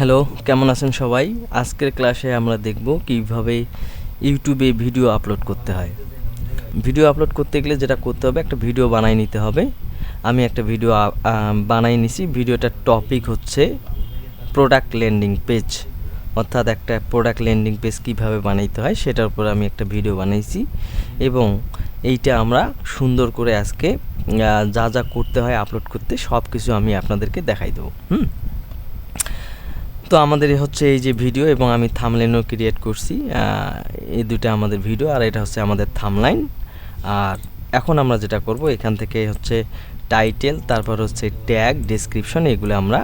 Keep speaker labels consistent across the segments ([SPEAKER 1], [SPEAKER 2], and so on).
[SPEAKER 1] Hello, কেমন আছেন সবাই? আজকের ক্লাসে আমরা দেখব কিভাবে ইউটিউবে ভিডিও আপলোড করতে হয়। ভিডিও আপলোড করতে গেলে যেটা করতে হবে, একটা ভিডিও বানাই নিতে হবে। আমি একটা ভিডিও বানাই নিছি। ভিডিওটার টপিক হচ্ছে প্রোডাক্ট ল্যান্ডিং পেজ, অর্থাৎ একটা প্রোডাক্ট ল্যান্ডিং পেজ কীভাবে বানাইতে হয় সেটার উপর আমি একটা ভিডিও বানাইছি এবং এইটা আমরা সুন্দর করে আজকে যা যা করতে হয় আপলোড করতে সব কিছু আমি আপনাদেরকে দেখাই দেবো। তো আমাদের হচ্ছে এই যে ভিডিও এবং আমি থামলাইনও ক্রিয়েট করছি। এই দুটো আমাদের ভিডিও আর এটা হচ্ছে আমাদের থামলাইন। আর এখন আমরা যেটা করব, এখান থেকে হচ্ছে টাইটেল, তারপর হচ্ছে ট্যাগ, ডেসক্রিপশন, এগুলো আমরা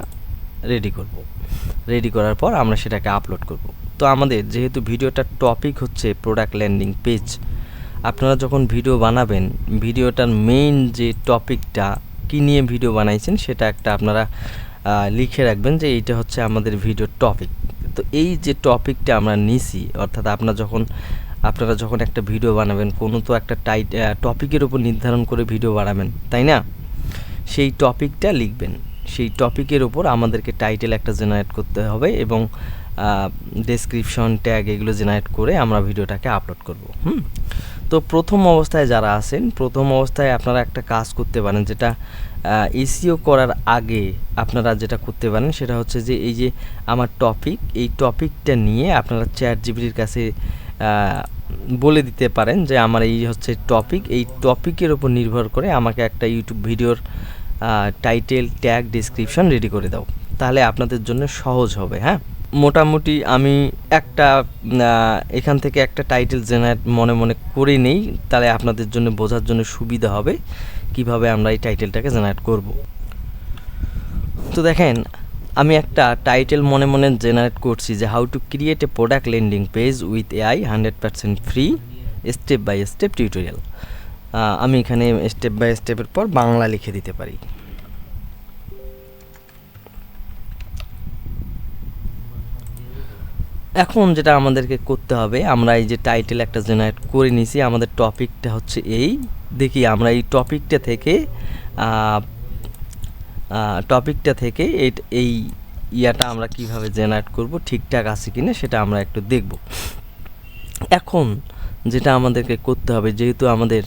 [SPEAKER 1] রেডি করব। রেডি করার পর আমরা সেটাকে আপলোড করব। তো আমাদের যেহেতু ভিডিওটার টপিক হচ্ছে প্রোডাক্ট ল্যান্ডিং পেজ, আপনারা যখন ভিডিও বানাবেন, ভিডিওটার মেইন যে টপিকটা কী নিয়ে ভিডিও বানাইছেন সেটা একটা আপনারা লিখে রাখবেন যে এইটা হচ্ছে আমাদের ভিডিওর টপিক। তো এই যে টপিকটা আমরা নিছি, অর্থাৎ আপনারা যখন একটা ভিডিও বানাবেন, কোনো তো একটা টপিকের উপর নির্ধারণ করে ভিডিও বানাবেন, তাই না? সেই টপিকটা লিখবেন। সেই টপিকের উপর আমাদেরকে টাইটেল একটা জেনারেট করতে হবে এবং ডেসক্রিপশন, ট্যাগ, এগুলো জেনারেট করে আমরা ভিডিওটাকে আপলোড করব। তো প্রথম অবস্থায় যারা আছেন, প্রথম অবস্থায় আপনারা একটা কাজ করতে পারেন, যেটা এসইও করার আগে আপনারা যেটা করতে পারেন সেটা হচ্ছে যে এই যে আমার টপিক, এই টপিকটা নিয়ে আপনারা চ্যাটজিপিটির কাছে বলে দিতে পারেন যে আমার এই হচ্ছে টপিক, এই টপিকের উপর নির্ভর করে আমাকে একটা ইউটিউব ভিডিওর টাইটেল, ট্যাগ, ডেসক্রিপশন রেডি করে দাও। তাহলে আপনাদের জন্য সহজ হবে। হ্যাঁ, মোটামুটি আমি একটা এখান থেকে একটা টাইটেল জেনারেট মনে মনে করে নেই, তাহলে আপনাদের জন্য বোঝার জন্য সুবিধা হবে কিভাবে আমরা এই টাইটেলটাকে জেনারেট করব। তো দেখেন, আমি একটা টাইটেল মনে মনে জেনারেট করছি যে how to create a product landing page with AI 100% free step by step tutorial. আমি এখানে স্টেপ বাই স্টেপের পর বাংলা লিখে দিতে পারি। এখন যেটা আমাদেরকে করতে হবে, আমরা এই যে টাইটেল একটা জেনারেট করে নিছি, আমাদের টপিকটা হচ্ছে এই। দেখি আমরা এই টপিকটা থেকে এই ইয়াটা আমরা কিভাবে জেনারেট করব, ঠিকঠাক আছে কিনা সেটা আমরা একটু দেখব। এখন যেটা আমাদেরকে করতে হবে, যেহেতু আমাদের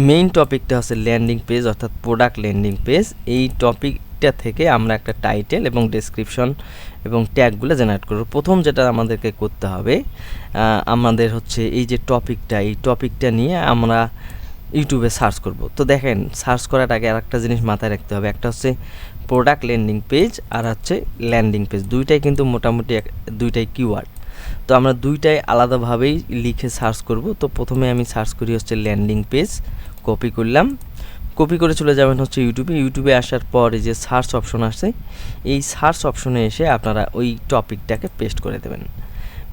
[SPEAKER 1] মেইন টপিকটা হচ্ছে ল্যান্ডিং পেজ, অর্থাৎ প্রোডাক্ট ল্যান্ডিং পেজ, এই টপিকটা থেকে আমরা একটা টাইটেল এবং ডেসক্রিপশন এবং ট্যাগগুলো জেনারেট করব। প্রথম যেটা আমাদেরকে করতে হবে, আমাদের হচ্ছে এই যে টপিকটা, এই টপিকটা নিয়ে আমরা ইউটিউবে সার্চ করব। তো দেখেন, সার্চ করার আগে আরেকটা জিনিস মাথায় রাখতে হবে, একটা হচ্ছে প্রোডাক্ট ল্যান্ডিং পেজ আর হচ্ছে ল্যান্ডিং পেজ, দুইটাই কিন্তু মোটামুটি দুইটাই কিওয়ার্ড। তো আমরা দুইটাই আলাদাভাবেই লিখে সার্চ করব। তো প্রথমে আমি সার্চ করি হচ্ছে ল্যান্ডিং পেজ, কপি করলাম, কপি করে চলে যাবেন হচ্ছে ইউটিউবে আসার পর এই যে সার্চ অপশন আসছে, এই সার্চ অপশনে এসে আপনারা ওই টপিকটাকে পেস্ট করে দেবেন।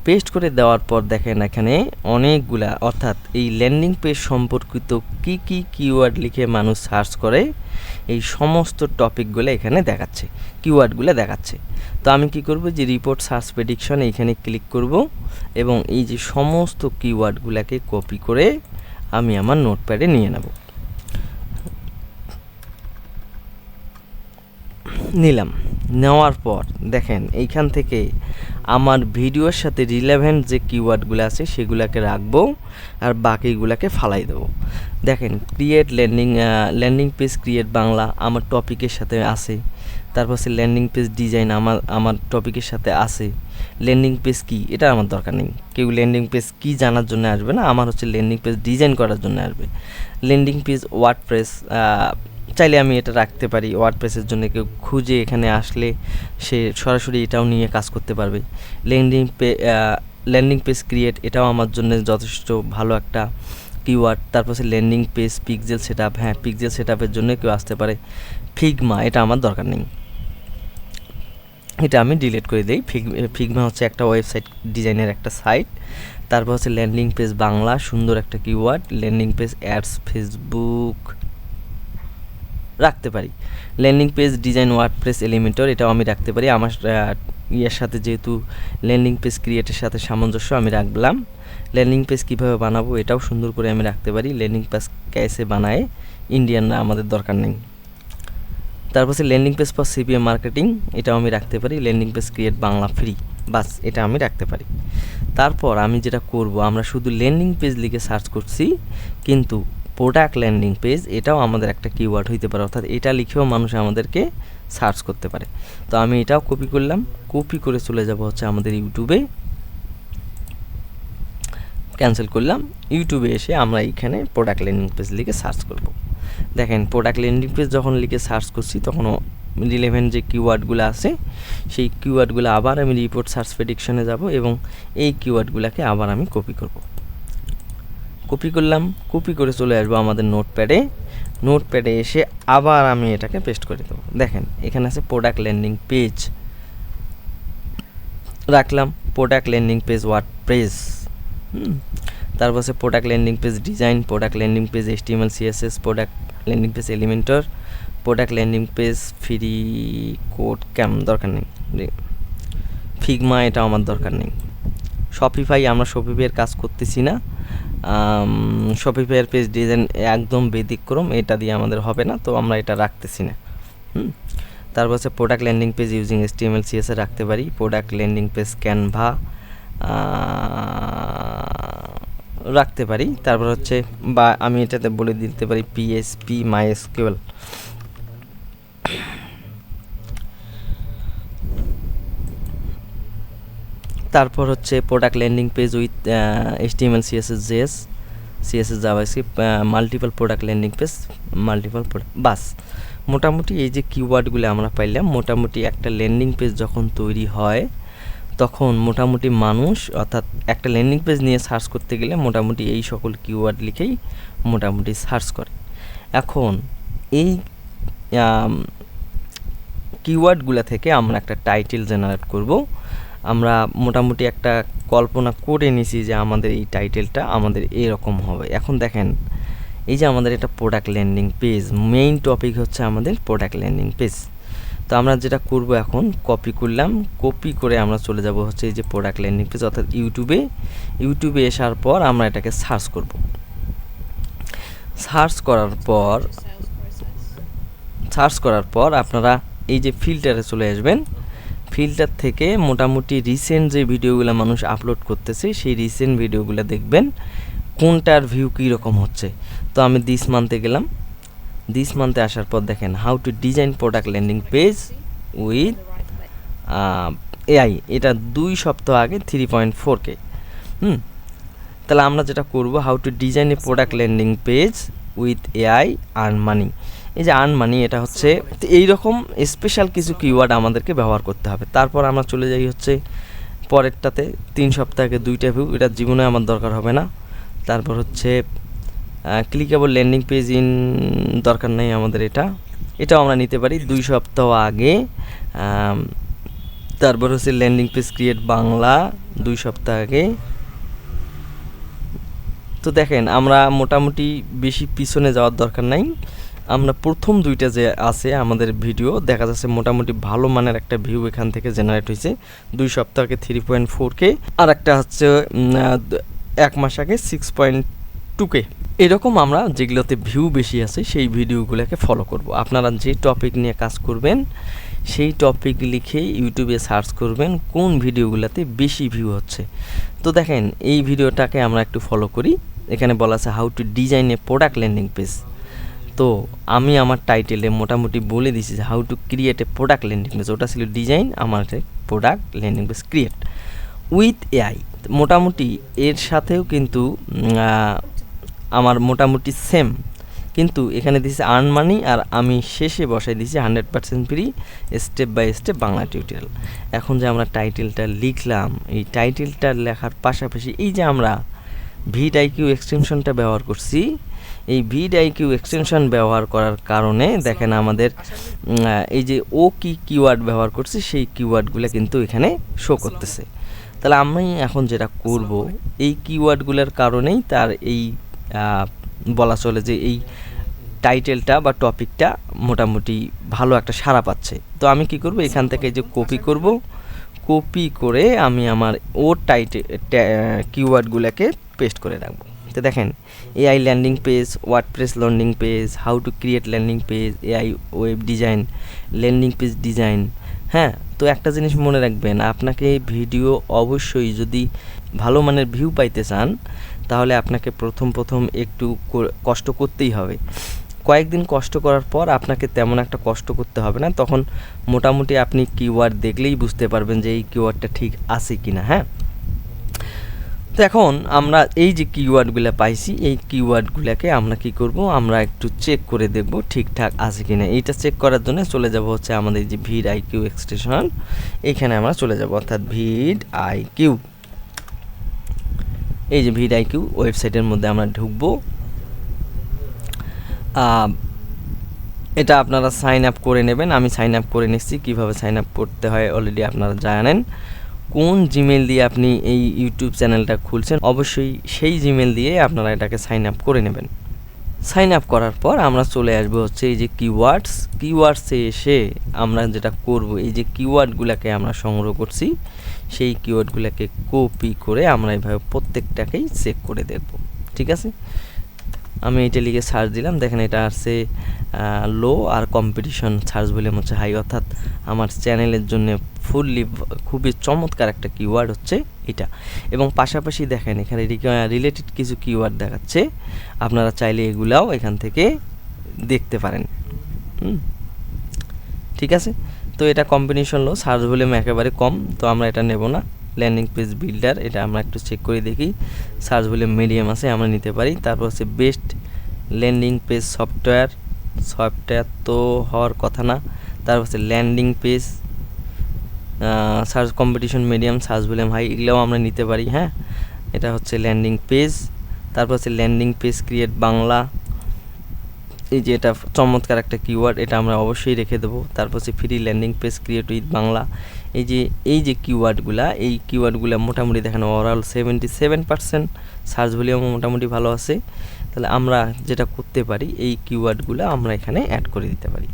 [SPEAKER 1] পেস্ট করে দেওয়ার পর দেখেন এখানে অনেকগুলা, অর্থাৎ এই ল্যান্ডিং পেজ সম্পর্কিত কি কি কিওয়ার্ড লিখে মানুষ সার্চ করে, এই সমস্ত টপিকগুলো এখানে দেখাচ্ছে, কিওয়ার্ডগুলো দেখাচ্ছে। তো আমি কি করব, যে রিপোর্ট সার্চ প্রেডিকশন এইখানে ক্লিক করব এবং এই যে সমস্ত কিওয়ার্ডগুলোকে কপি করে আমি আমার নোটপ্যাডে নিয়ে নিলাম। নেওয়ার পর দেখেন এইখান থেকে আমার ভিডিওর সাথে রিলেভেন্ট যে কিওয়ার্ডগুলো আছে সেগুলোকে রাখবো আর বাকিগুলোকে ফালাই দেবো। দেখেন, create landing page create Bangla আমার টপিকের সাথে আছে, তারপর হচ্ছে ল্যান্ডিং পেজ ডিজাইন আমার টপিকের সাথে আছে। ল্যান্ডিং পেজ কি, এটা আমার দরকার নেই, কেউ ল্যান্ডিং পেজ কি জানার জন্য আসবে না, আমার হচ্ছে ল্যান্ডিং পেজ ডিজাইন করার জন্য আসবে। ল্যান্ডিং পেজ ওয়ার্ডপ্রেস, চাইলে আমি এটা রাখতে পারি, ওয়ার্ডপ্রেসের জন্য কেউ খুঁজে এখানে আসলে সে সরাসরি এটাও নিয়ে কাজ করতে পারবে। ল্যান্ডিং পেজ ক্রিয়েট, এটাও আমার জন্য যথেষ্ট ভালো একটা কিওয়ার্ড। তারপর হচ্ছে ল্যান্ডিং পেজ পিক্সেল সেটআপ, হ্যাঁ পিক্সেল সেটআপের জন্য কেউ আসতে পারে। ফিগমা, এটা আমার দরকার নেই, এটা আমি ডিলিট করে দিই। ফিগমা হচ্ছে একটা ওয়েবসাইট ডিজাইনের একটা সাইট। তারপর হচ্ছে ল্যান্ডিং পেজ বাংলা, সুন্দর একটা keyword. Landing page ads Facebook রাখতে পারি। Landing page design WordPress Elementor, এটাও আমি রাখতে পারি, আমার ইয়ের সাথে যেহেতু ল্যান্ডিং পেজ ক্রিয়েটের সাথে সামঞ্জস্য আমি রাখলাম। ল্যান্ডিং পেজ কীভাবে বানাবো এটাও সুন্দর করে আমি রাখতে পারি। ল্যান্ডিং পেজ ক্যাসে বানায় ইন্ডিয়ানরা আমাদের দরকার নেই। তারপর হচ্ছে landing page for CPM marketing, এটাও আমি রাখতে পারি। Landing page create Bangla free, বাস এটা আমি রাখতে পারি। তারপর আমি যেটা করব, আমরা শুধু ল্যান্ডিং পেজ লিখে সার্চ করছি, কিন্তু প্রোডাক্ট ল্যান্ডিং পেজ এটাও আমাদের একটা কিওয়ার্ড হইতে পারে, অর্থাৎ এটা লিখেও মানুষ আমাদেরকে সার্চ করতে পারে। তো আমি এটাও কপি করলাম, কপি করে চলে যাব হচ্ছে আমাদের ইউটিউবে, ক্যান্সেল করলাম। ইউটিউবে এসে আমরা এইখানে প্রোডাক্ট ল্যান্ডিং পেজ লিখে সার্চ করব। দেখেন প্রোডাক্ট ল্যান্ডিং পেজ যখন লিখে সার্চ করছি তখনও রিলেভেন্ট যে কিওয়ার্ডগুলো আছে সেই কিওয়ার্ডগুলো আবার আমি রিপোর্ট সার্চ প্রেডিকশনে যাব এবং এই কিওয়ার্ডগুলোকে আবার আমি কপি করব। কপি করলাম, কপি করে চলে আসবো আমাদের নোটপ্যাডে। নোটপ্যাডে এসে আবার আমি এটাকে পেস্ট করে দেবো। দেখেন এখানে আছে প্রোডাক্ট ল্যান্ডিং পেজ, রাখলাম প্রোডাক্ট ল্যান্ডিং পেজ ওয়ার্ডপ্রেস। তারপর আছে product landing page design, product landing page HTML CSS, product landing page Elementor, product landing page free code ক্যাম দরকার নেই, ফিগমা এটা আমার দরকার নেই। শপিফাই, আমরা শপিফাইয়ের কাজ করতেছি না, শপিফাইয়ের পেজ ডিজাইন একদম ব্যতিক্রম, এটা দিয়ে আমাদের হবে না, তো আমরা এটা রাখতেছি না। তারপর হচ্ছে product landing page using HTML CSS রাখতে পারি। প্রোডাক্ট ল্যান্ডিং পেজ ক্যানভা রাখতে পারি। তারপর হচ্ছে বা আমি এটাতে বলে দিতে পারি PHP MySQL। তারপর হচ্ছে product landing page with HTML CSS JS CSS JavaScript, multiple product landing page, multiple product, বাস মোটামুটি এই যে কিওয়ার্ডগুলো আমরা পাইলাম। মোটামুটি একটা ল্যান্ডিং পেজ যখন তৈরি হয় তখন মোটামুটি মানুষ, অর্থাৎ একটা ল্যান্ডিং পেজ নিয়ে সার্চ করতে গেলে মোটামুটি এই সকল কিওয়ার্ড লিখেই মোটামুটি সার্চ করে। এখন এই কিওয়ার্ডগুলো থেকে আমরা একটা টাইটেল জেনারেট করব। আমরা মোটামুটি একটা কল্পনা করে নিছি যে আমাদের এই টাইটেলটা আমাদের এরকম হবে। এখন দেখেন এই যে আমাদের এটা product landing page, main topic হচ্ছে আমাদের প্রোডাক্ট ল্যান্ডিং পেজ। তো আমরা যেটা করব এখন কপি করলাম, কপি করে আমরা চলে যাব হচ্ছে এই যে প্রোডাক্ট ল্যান্ডিং পেজ অর্থাৎ ইউটিউবে। ইউটিউবে আসার পর আমরা এটাকে সার্চ করব। সার্চ করার পর আপনারা এই যে ফিল্টারে চলে আসবেন। ফিল্টার থেকে মোটামুটি রিসেন্ট যে ভিডিওগুলো মানুষ আপলোড করতেছে সেই রিসেন্ট ভিডিওগুলো দেখবেন কোনটার ভিউ কীরকম হচ্ছে। তো আমি দিস মান্থে গেলাম, দিস মান্থে আসার পর দেখেন how to design product landing page with AI, এটা 2 সপ্তাহ আগে 3.4K। তাহলে আমরা যেটা করব, how to design A product landing page with AI earn money. এই যে আর্ন মানি এটা হচ্ছে এইরকম স্পেশাল কিছু কিওয়ার্ড আমাদেরকে ব্যবহার করতে হবে। তারপর আমরা চলে যাই হচ্ছে পরেরটাতে, 3 সপ্তাহে 2টা ভিউ, এটা জীবনে আমার দরকার হবে না। তারপর হচ্ছে ক্লিকেবল ল্যান্ডিং পেজ ইন, দরকার নেই আমাদের, এটাও আমরা নিতে পারি 2 সপ্তাহ আগে। তারপর হচ্ছে ল্যান্ডিং পেজ ক্রিয়েট বাংলা 2 সপ্তাহ আগে। তো দেখেন আমরা মোটামুটি বেশি পিছনে যাওয়ার দরকার নাই, আমরা প্রথম 2টা যে আছে আমাদের ভিডিও দেখা যাচ্ছে মোটামুটি ভালো মানের একটা ভিউ এখান থেকে জেনারেট হয়েছে 2 সপ্তাহ আগে 3.4K, আর একটা হচ্ছে 1 মাস আগে 6.2K। এরকম আমরা যেগুলোতে ভিউ বেশি আছে সেই ভিডিওগুলোকে ফলো করব। আপনারা যে টপিক নিয়ে কাজ করবেন সেই টপিক লিখে ইউটিউবে সার্চ করবেন কোন ভিডিওগুলোতে বেশি ভিউ হচ্ছে। তো দেখেন এই ভিডিওটাকে আমরা একটু ফলো করি। এখানে বলা আছে how to design A product landing page. তো আমি আমার টাইটেলে মোটামুটি বলে দিছি যে how to create a product landing page, ওটা ছিল ডিজাইন, আমার product landing page create with AI। মোটামুটি এর সাথেও কিন্তু আমার মোটামুটি সেম, কিন্তু এখানে দিয়েছে আর্ন মানি আর আমি শেষে বসাই দিয়েছি 100% free step by step Bangla tutorial. এখন যে আমরা টাইটেলটা লিখলাম, এই টাইটেলটা লেখার পাশাপাশি এই যে আমরা vidIQ এক্সটেনশনটা ব্যবহার করছি, এই vidIQ এক্সটেনশন ব্যবহার করার কারণে দেখেন আমাদের এই যে ও কি কিওয়ার্ড ব্যবহার করছি সেই কিওয়ার্ডগুলো কিন্তু এখানে শো করতেছে। তাহলে আমি এখন যেটা করব, এই কিওয়ার্ডগুলোর কারণেই তার এই বলা চলে যে এই টাইটেলটা বা টপিকটা মোটামুটি ভালো একটা সাড়া পাচ্ছে। তো আমি কি করব, এখান থেকে যে কপি করব, কপি করে আমি আমার ও কিওয়ার্ডগুলোকে পেস্ট করে রাখবো। তো দেখেন AI landing page, WordPress landing page, how to create landing page, AI web design, landing page design. হ্যাঁ, তো একটা জিনিস মনে রাখবেন, আপনাকে ভিডিও অবশ্যই যদি ভালো মানের ভিউ পাইতে চান তাহলে আপনাকে প্রথম একটু কষ্ট করতেই হবে। কয়েকদিন কষ্ট করার পর আপনাকে তেমন একটা কষ্ট করতে হবে না, তখন মোটামুটি আপনি কিওয়ার্ড দেখলেই বুঝতে পারবেন যে এই কিওয়ার্ডটা ঠিক আছে কি না। হ্যাঁ, তো এখন আমরা এই যে কিওয়ার্ডগুলো পাইছি, এই কিওয়ার্ডগুলোকে আমরা কি করব, আমরা একটু চেক করে দেখব ঠিকঠাক আছে কি না। এইটা চেক করার জন্য চলে যাব হচ্ছে আমাদের যে ভিড-আইকিউ এক্সটেনশন, এখানে আমরা চলে যাব, অর্থাৎ ভিড-আইকিউ। এই যে ভিড-আইকিউ ওয়েবসাইটের মধ্যে আমরা ঢুকবো। এটা আপনারা সাইন আপ করে নেবেন। আমি সাইন আপ করে নিচ্ছি। কীভাবে সাইন আপ করতে হয় অলরেডি আপনারা জানেন। কোন জিমেল দিয়ে আপনি এই ইউটিউব চ্যানেলটা খুলছেন অবশ্যই সেই জিমেল দিয়ে আপনারা এটাকে সাইন আপ করে নেবেন। সাইন আপ করার পর আমরা চলে আসবো হচ্ছে এই যে কিওয়ার্ডসে এসে আমরা যেটা করব, এই যে কিওয়ার্ডগুলোকে আমরা সংগ্রহ করছি সেই কিওয়ার্ডগুলোকে কপি করে আমরা এইভাবে প্রত্যেকটাকেই চেক করে দেখব। ঠিক আছে, আমি এটা লিখে সার্চ দিলাম, দেখেন এটা আসছে লো আর কম্পিটিশন সার্চ ভলিউম হচ্ছে হাই, অর্থাৎ আমার চ্যানেলের জন্য ফুললি খুবই চমৎকার একটা কিওয়ার্ড হচ্ছে এটা। এবং পাশাপাশি দেখেন এখানে রিলেটেড কিছু কিওয়ার্ড দেখাচ্ছে, আপনারা চাইলে এগুলাও এখান থেকে দেখতে পারেন। ঠিক আছে, তো এটা কম্বিনেশন লো, সার্চ ভলিউম একেবারে কম, তো আমরা এটা নেব না। ল্যান্ডিং পেজ বিল্ডার, এটা আমরা একটু চেক করে দেখি, সার্চ ভলিউম মিডিয়াম আছে, আমরা নিতে পারি। তারপর হচ্ছে বেস্ট ল্যান্ডিং পেজ সফটওয়্যার তো হওয়ার কথা না। তারপর হচ্ছে landing page search competition medium, search volume high, এগুলোও আমরা নিতে পারি। হ্যাঁ, এটা হচ্ছে ল্যান্ডিং পেজ। তারপর হচ্ছে ল্যান্ডিং পেজ ক্রিয়েট বাংলা, এই যে এটা চমৎকার একটা কিওয়ার্ড, এটা আমরা অবশ্যই রেখে দেবো। তারপর হচ্ছে free landing page create with Bangla, এই যে কিওয়ার্ডগুলা মোটামুটি দেখেন ওভারঅল 77%, সার্চ ভলিউম মোটামুটি ভালো আছে। তাহলে আমরা যেটা করতে পারি, এই কিওয়ার্ডগুলো আমরা এখানে অ্যাড করে দিতে পারি।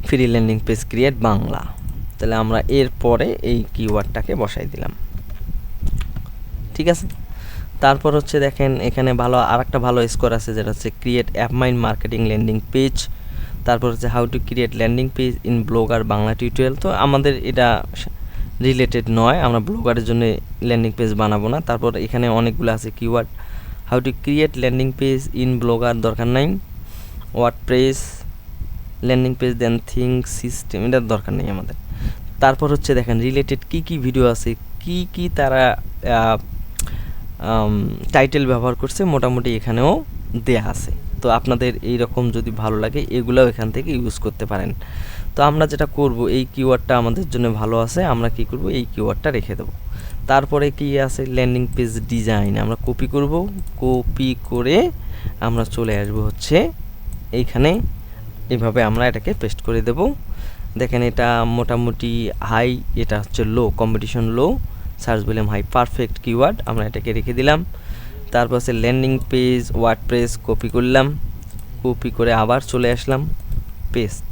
[SPEAKER 1] Free landing page create Bangla, তাহলে আমরা এরপরে এই কিওয়ার্ডটাকে বসাই দিলাম। ঠিক আছে, তারপর হচ্ছে দেখেন এখানে আরেকটা ভালো স্কোর আছে, যেটা হচ্ছে ক্রিয়েট অ্যাপমাইন্ড মার্কেটিং ল্যান্ডিং পেজ। তারপর হচ্ছে how to create landing page in blogger Bangla tutorial. তো আমাদের এটা রিলেটেড নয়, আমরা ব্লগারের জন্য ল্যান্ডিং পেজ বানাবো না। তারপর এখানে অনেকগুলো আছে keyword, how to create landing page in Blogger দরকার নাই, WordPress landing page then think system, এটার দরকার নেই আমাদের। তারপর হচ্ছে দেখেন রিলেটেড কি ভিডিও আছে, কি তারা টাইটেল ব্যবহার করছে, মোটামুটি এখানেও দেয়া আছে। তো আপনাদের এই রকম যদি ভালো লাগে এগুলোও এখান থেকে ইউজ করতে পারেন। তো আমরা যেটা করব, এই কিওয়ার্ডটা আমাদের জন্য ভালো আছে, আমরা কি করব, এই কিওয়ার্ডটা রেখে দেব। তারপরে কি আছে, ল্যান্ডিং পেজ ডিজাইন, আমরা কপি করব, কপি করে আমরা চলে আসব হচ্ছে এইখানে, এইভাবে আমরা এটাকে পেস্ট করে দেব। দেখেন এটা মোটামুটি হাই, এটা হচ্ছে low, competition low, search volume high, perfect keyword, আমরা এটাকে রেখে দিলাম। তারপর হচ্ছে ল্যান্ডিং পেজ ওয়ার্ডপ্রেস কপি করলাম, কপি করে আবার চলে আসলাম, পেস্ট।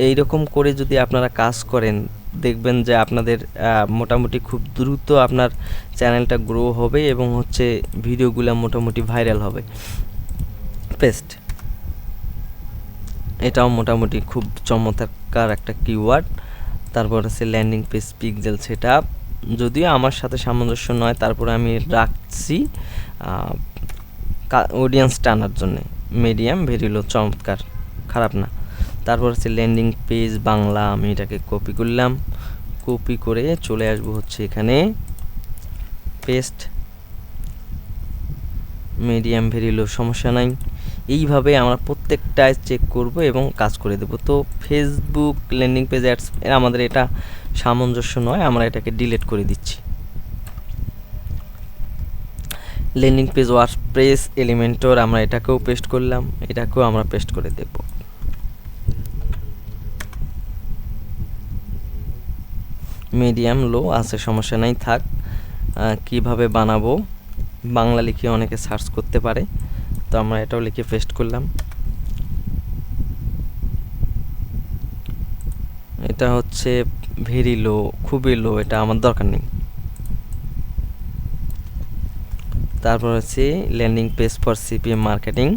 [SPEAKER 1] এইরকম করে যদি আপনারা কাজ করেন, দেখবেন যে আপনাদের মোটামুটি খুব দ্রুত আপনার চ্যানেলটা গ্রো হবে এবং হচ্ছে ভিডিওগুলো মোটামুটি ভাইরাল হবে। পেস্ট, এটাও মোটামুটি খুব চমৎকার একটা কিওয়ার্ড। তারপর হচ্ছে ল্যান্ডিং পেজ পিক্সেল সেটআপ, যদিও আমার সাথে সামঞ্জস্য নয়, তারপরে আমি রাখছি অডিয়েন্স টানার জন্য, মিডিয়াম ভেরি লো, চমৎকার, খারাপ না। তারপর হচ্ছে ল্যান্ডিং পেজ বাংলা, আমি এটাকে কপি করলাম, কপি করে চলে আসবো হচ্ছে এখানে, পেস্ট, মিডিয়াম ভেরি লো, সমস্যা নাই। এইভাবে আমরা প্রত্যেকটায় চেক করব এবং কাজ করে দেব। তো ফেসবুক ল্যান্ডিং পেজ অ্যাডস আমাদের এটা সামঞ্জস্য নয়, আমরা এটাকে ডিলিট করে দিচ্ছি। ল্যান্ডিং পেজ ওয়ার্ডপ্রেস এলিমেন্টর, আমরা এটাকেও পেস্ট করলাম, এটাকেও আমরা পেস্ট করে দেব। মিডিয়াম লো আছে, সমস্যা নাই, থাক। কিভাবে বানাবো, বাংলা লিখে অনেকে সার্চ করতে পারে, তো আমরা এটাও লিখে পেস্ট করলাম। এটা হচ্ছে ভেরি লো, খুবই লো, এটা আমার দরকার নেই। তারপর হচ্ছে landing page for CPM marketing,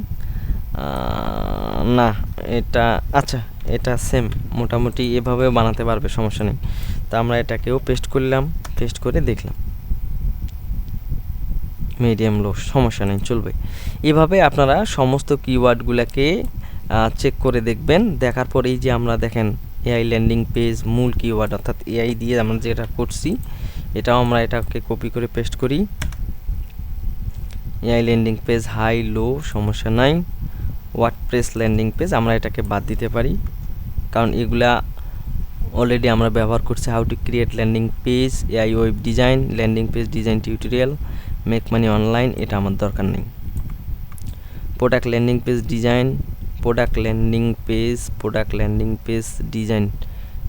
[SPEAKER 1] না এটা আচ্ছা এটা সেম মোটামুটি এভাবেও বানাতে পারবে, সমস্যা নেই। তো আমরা এটাকেও পেস্ট করলাম, পেস্ট করে দেখলাম মিডিয়াম লো, সমস্যা নেই, চলবে। এভাবে আপনারা সমস্ত কিওয়ার্ডগুলোকে চেক করে দেখবেন। দেখার পর এই যে আমরা দেখেন এআই ল্যান্ডিং পেজ মূল কিওয়ার্ড, অর্থাৎ এআই দিয়ে আমরা যেটা করছি এটাও আমরা এটাকে কপি করে পেস্ট করি। AI landing page high low সমস্যা নাই। ওয়ার্ডপ্রেস ল্যান্ডিং পেজ আমরা এটাকে বাদ দিতে পারি, কারণ এগুলা অলরেডি আমরা ব্যবহার করছি। How to create landing page, AI web design, landing page design tutorial, make money online, এটা আমার দরকার নেই। Product landing page design, product landing page design,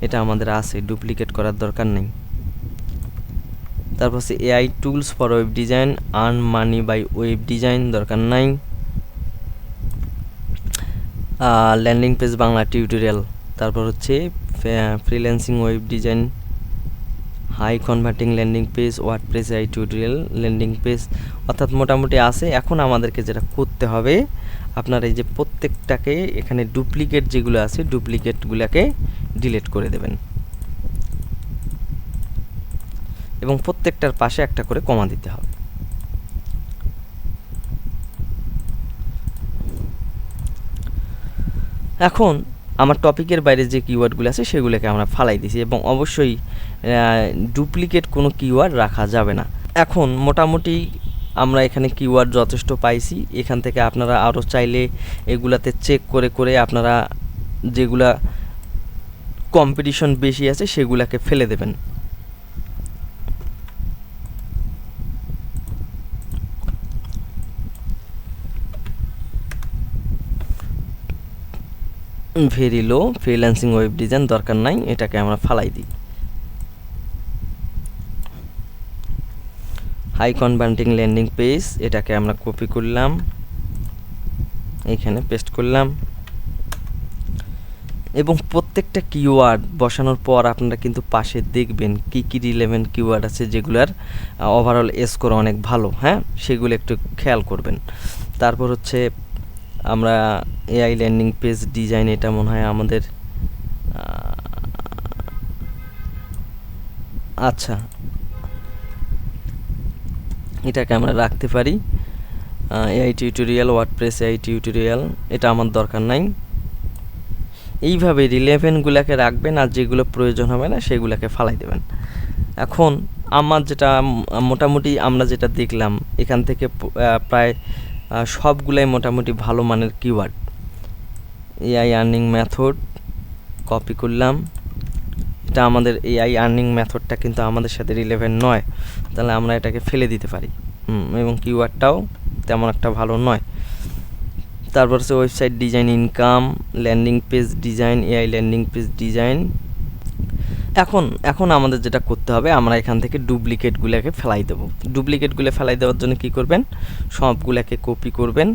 [SPEAKER 1] এটা আমাদের আছে, ডুপ্লিকেট করার দরকার নেই। তারপর হচ্ছে AI tools for web design, earn money by web design, দরকার নাই। ল্যান্ডিং পেজ বাংলা টিউটোরিয়াল, তারপর হচ্ছে freelancing web design, high converting landing page, WordPress AI tutorial landing page, অর্থাৎ মোটামুটি আছে। এখন আমাদেরকে যেটা করতে হবে, আপনার এই যে প্রত্যেকটাকে এখানে ডুপ্লিকেট যেগুলো আছে ডুপ্লিকেটগুলোকে ডিলিট করে দেবেন এবং প্রত্যেকটার পাশে একটা করে কমা দিতে হবে। এখন আমার টপিকের বাইরে যে কিওয়ার্ডগুলো আছে সেগুলোকে আমরা ফালাই দিছি এবং অবশ্যই ডুপ্লিকেট কোনো কিওয়ার্ড রাখা যাবে না। এখন মোটামুটি আমরা এখানে কিওয়ার্ড যথেষ্ট পাইছি। এখান থেকে আপনারা আরও চাইলে এগুলাতে চেক করে করে আপনারা যেগুলা কম্পিটিশন বেশি আছে সেগুলাকে ফেলে দেবেন। Very low freelancing web design দরকার নাই, এটাকে আমরা ফালাই দিই। হাই কনভার্টিং ল্যান্ডিং পেজ, এটাকে আমরা কপি করলাম, এখানে পেস্ট করলাম এবং প্রত্যেকটা কিওয়ার্ড বসানোর পর আপনারা কিন্তু পাশে দেখবেন কি কি রিলেভেন্ট কিওয়ার্ড আছে যেগুলার ওভারঅল স্কোর অনেক ভালো, হ্যাঁ সেগুলো একটু খেয়াল করবেন। তারপর হচ্ছে আমরা এআই ল্যান্ডিং পেজ ডিজাইন, এটা মনে হয় আমাদের আচ্ছা এটাকে আমরা রাখতে পারি। AI tutorial, WordPress AI tutorial, এটা আমার দরকার নাই। এইভাবে রিলেভেন্টগুলোকে রাখবেন আর যেগুলো প্রয়োজন হবে না সেগুলোকে ফালাই দেবেন। এখন আমার যেটা মোটামুটি আমরা যেটা দেখলাম এখান থেকে প্রায় সবগুলাই মোটামুটি ভালো মানের keyword. AI earning method copy করলাম, এটা আমাদের এআই আর্নিং মেথডটা কিন্তু আমাদের সাথে রিলেভেন্ট নয়, তাহলে আমরা এটাকে ফেলে দিতে পারি এবং কিওয়ার্ডটাও তেমন একটা ভালো নয়। তারপর হচ্ছে website design income, landing page design, AI landing page design. এখন আমাদের যেটা করতে হবে, আমরা এখান থেকে ডুপ্লিকেটগুলোকে ফেলাই দেবো। ডুপ্লিকেটগুলো ফেলাই দেওয়ার জন্য কি করবেন, সবগুলোকে কপি করবেন।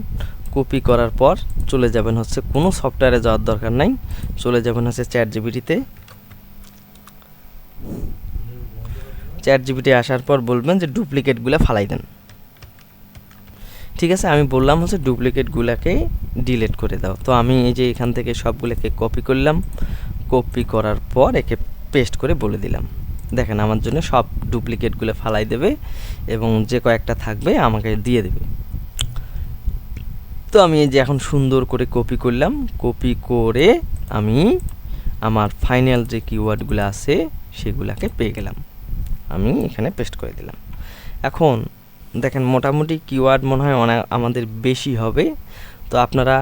[SPEAKER 1] কপি করার পর চলে যাবেন হচ্ছে, কোনো সফটওয়্যারে যাওয়ার দরকার নাই, চলে যাবেন হচ্ছে চ্যাটজিপিটিতে। চ্যাটজিপিটি আসার পর বলবেন যে ডুপ্লিকেটগুলো ফালাই দেন। ঠিক আছে, আমি বললাম হচ্ছে ডুপ্লিকেটগুলোকে ডিলিট করে দাও। তো আমি এই যে এখান থেকে সবগুলোকে কপি করলাম, কপি করার পর একে পেস্ট করে বলে দিলাম। দেখেন আমার জন্য সব ডুপ্লিকেটগুলো ফালাই দেবে এবং যে কয়েকটা থাকবে আমাকে দিয়ে দেবে। তো আমি এই যে এখন সুন্দর করে কপি করলাম, কপি করে আমি আমার ফাইনাল যে কিওয়ার্ডগুলো আছে সেগুলোকে পেয়ে গেলাম, আমি এখানে পেস্ট করে দিলাম। এখন দেখেন মোটামুটি কিওয়ার্ড মনে হয় অনেক আমাদের বেশি হবে, তো আপনারা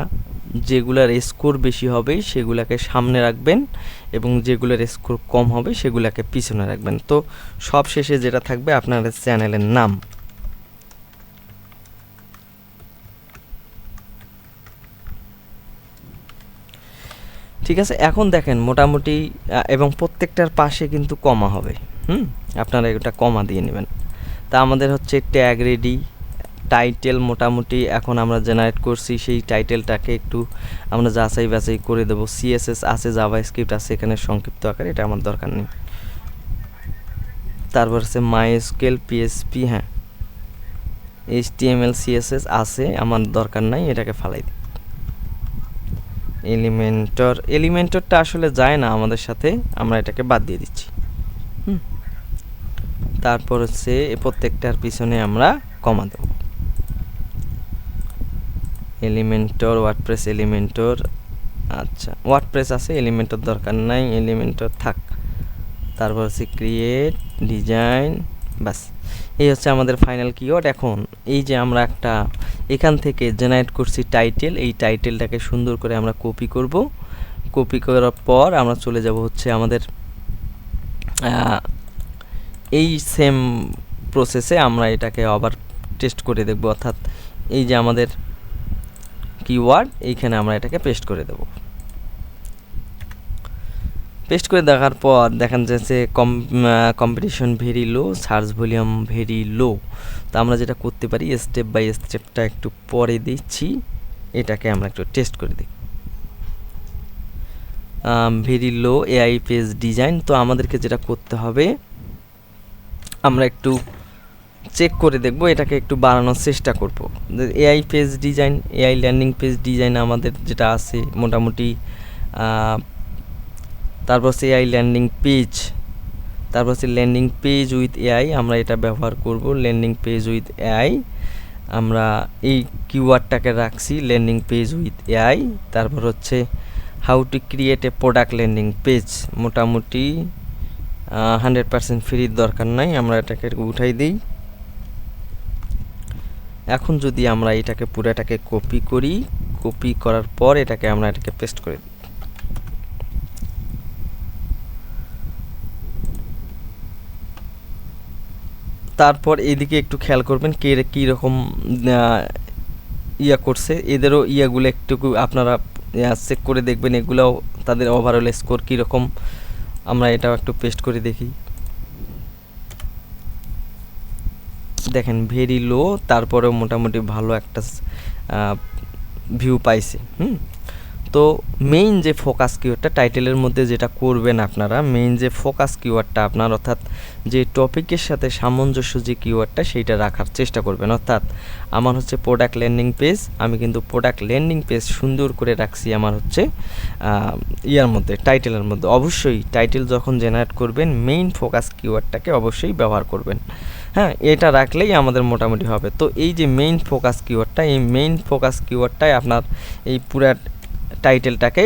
[SPEAKER 1] যেগুলোর স্কোর বেশি হবে সেগুলোকে সামনে রাখবেন এবং যেগুলোর স্কোর কম হবে সেগুলোকে পিছনে রাখবেন। তো সব শেষে যেটা থাকবে আপনার চ্যানেলের নাম। ঠিক আছে, এখন দেখেন মোটামুটি এবং প্রত্যেকটার পাশে কিন্তু কমা হবে, আপনারা এটা কমা দিয়ে নেবেন। তা আমাদের হচ্ছে ট্যাগ রেডি, টাইটেল মোটামুটি এখন আমরা জেনারেট করছি, সেই টাইটেলটাকে একটু আমরা যাচাই বাছাই করে দেবো। সিএসএস আছে, জাভাস্ক্রিপ্ট আছে, এখানে সংক্ষিপ্ত আকারে, এটা আমার দরকার নেই। তারপর হচ্ছে মাইএসকিউএল, পিএসপি, হ্যাঁ HTML CSS আছে, আমার দরকার নাই, এটাকে ফালাই দিই। এলিমেন্টরটা আসলে যায় না আমাদের সাথে, আমরা এটাকে বাদ দিয়ে দিচ্ছি। তারপর হচ্ছে প্রত্যেকটার পিছনে আমরা কমা দেব। এলিমেন্টর, ওয়ার্ডপ্রেস এলিমেন্টর, আচ্ছা ওয়ার্ডপ্রেস আছে, এলিমেন্টর দরকার নাই, এলিমেন্টর থাক। তারপর হচ্ছে ক্রিয়েট ডিজাইন, বাস এই হচ্ছে আমাদের ফাইনাল কিওয়ার্ড। এখন এই যে আমরা একটা এখান থেকে জেনারেট করছি টাইটেল, এই টাইটেলটাকে সুন্দর করে আমরা কপি করব। কপি করার পর আমরা চলে যাব হচ্ছে আমাদের এই সেম প্রসেসে আমরা এটাকে আবার টেস্ট করে দেখব, অর্থাৎ এই যে আমাদের কিওয়ার্ড, এইখানে আমরা এটাকে পেস্ট করে দেব। পেস্ট করে দেখার পর দেখেন যাচ্ছে competition very low, search volume very low. তো আমরা যেটা করতে পারি, স্টেপ বাই স্টেপটা একটু পরে দিচ্ছি, এটাকে আমরা একটু টেস্ট করে দিই। Very low AI page design, তো আমাদেরকে যেটা করতে হবে, আমরা একটু চেক করে দেখব, এটাকে একটু বাড়ানোর চেষ্টা করব। AI page design, AI landing page design আমাদের যেটা আছে মোটামুটি, তারপর হচ্ছে এআই ল্যান্ডিং পেজ, তারপর হচ্ছে ল্যান্ডিং পেজ উইথ এআই, আমরা এটা ব্যবহার করব। ল্যান্ডিং পেজ উইথ এআই, আমরা এই কিওয়ার্ডটাকে রাখছি, ল্যান্ডিং পেজ উইথ এআই। তারপর হচ্ছে how to create a product landing page, মোটামুটি 100% ফ্রির দরকার নাই, আমরা এটাকে উঠাই দিই। এখন যদি আমরা এটাকে পুরোটাকে কপি করি, কপি করার পর এটাকে আমরা এটাকে পেস্ট করে দিই। তারপর এইদিকে একটু খেয়াল করবেন কে কীরকম ইয়া করছে, এদেরও ইয়াগুলো একটু আপনারা চেক করে দেখবেন, এগুলোও তাদের ওভারঅল স্কোর কীরকম। আমরা এটাও একটু পেস্ট করে দেখি, দেখেন ভেরি লো, তারপরেও মোটামুটি ভালো একটা ভিউ পাইছে। তো মেইন যে ফোকাস কিওয়ার্ডটা টাইটেলের মধ্যে যেটা করবেন আপনারা, মেইন যে ফোকাস কিওয়ার্ডটা আপনার, অর্থাৎ যে টপিকের সাথে সামঞ্জস্য যে কিওয়ার্ডটা, সেইটা রাখার চেষ্টা করবেন। অর্থাৎ আমার হচ্ছে প্রোডাক্ট ল্যান্ডিং পেজ, আমি কিন্তু প্রোডাক্ট ল্যান্ডিং পেজ সুন্দর করে রাখছি আমার হচ্ছে ইয়ার মধ্যে, টাইটেলের মধ্যে। অবশ্যই টাইটেল যখন জেনারেট করবেন, মেইন ফোকাস কিওয়ার্ডটাকে অবশ্যই ব্যবহার করবেন। হ্যাঁ, এটা রাখলেই আমাদের মোটামুটি হবে। তো এই যে মেইন ফোকাস কিওয়ার্ডটা, এই মেইন ফোকাস কিওয়ার্ডটাই আপনার এই পুরা টাইটেলটাকে